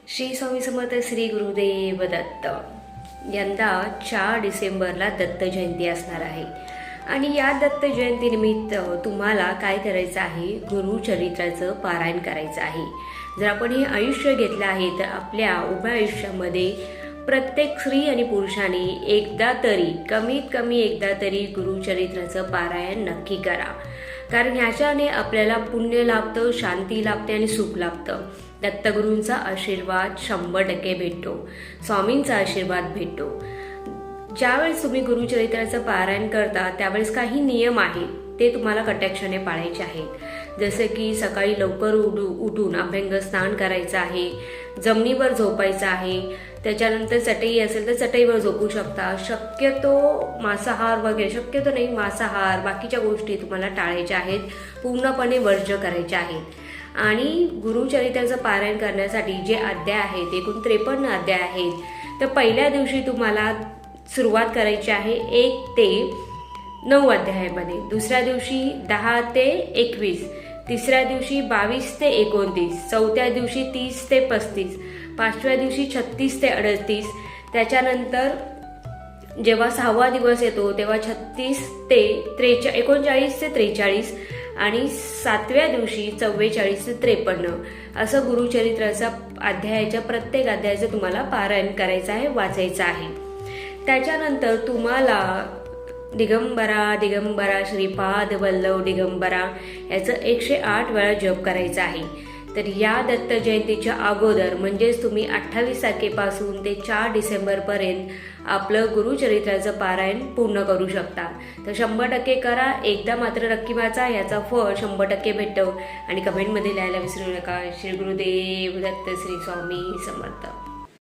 श्री स्वामी समर्थ. श्री गुरुदेव दत्त. यंदा 4 डिसेंबरला दत्त जयंती असणार आहे आणि या दत्त जयंतीनिमित्त तुम्हाला काय करायचं आहे, गुरुचरित्राचं पारायण करायचं आहे. जर आपण हे आयुष्य घेतलं आहे तर आपल्या उभ्या आयुष्यामध्ये प्रत्येक स्त्री आणि पुरुषाने एकदा तरी, कमीत कमी एकदा तरी गुरुचरित्राचं पारायण नक्की करा. कारण ह्याच्याने आपल्याला पुण्य लाभतं, शांती लाभते आणि सुख लाभतं. दत्तगुरूंचा आशीर्वाद 100% भेटतो, स्वामींचा आशीर्वाद भेटतो. ज्यावेळेस तुम्ही गुरुचरित्राचं पारायण करता त्यावेळेस काही नियम आहेत, ते तुम्हाला कटाक्षाने पाळायचे आहेत. जसं की सकाळी लवकर उठून अभ्यंग स्नान करायचं आहे, जमिनीवर झोपायचं आहे. त्याच्यानंतर चटई असेल तर चटईवर झोपू शकता. शक्यतो मांसाहार वगैरे, शक्यतो नाही, मांसाहार बाकीच्या गोष्टी तुम्हाला टाळायच्या आहेत, पूर्णपणे वर्ज्य करायच्या आहेत. आणि गुरुचरित्राचं पारायण करण्यासाठी जे अध्याय आहेत, एकूण 53 अध्याय आहेत. तर पहिल्या दिवशी तुम्हाला सुरुवात करायची आहे 1 ते 9 अध्यायामध्ये, दुसऱ्या दिवशी 10 ते 21, तिसऱ्या दिवशी 22 ते 29, चौथ्या दिवशी 30 ते 35, पाचव्या दिवशी 36 ते 38. त्याच्यानंतर जेव्हा 6वा दिवस येतो तेव्हा 39 ते 43 आणि 7व्या दिवशी 44 ते 53 असं गुरुचरित्राचा अध्यायाच्या प्रत्येक अध्यायाचं तुम्हाला पारायण करायचं आहे, वाचायचं आहे. त्याच्यानंतर तुम्हाला दिगंबरा दिगंबरा श्रीपाद वल्लभ दिगंबरा याचं 108 वेळा जप करायचं आहे. तर या दत्त जयंतीच्या अगोदर म्हणजेच तुम्ही 28 तारखेपासून ते 4 डिसेंबरपर्यंत आपलं गुरुचरित्राचं पारायण पूर्ण करू शकता. तर 100% करा. एकदा मात्र नक्की वाचा, याचा फळ 100% भेटतो. आणि कमेंटमध्ये लिहायला विसरू नका. श्री गुरुदेव दत्त. श्री स्वामी समर्थ.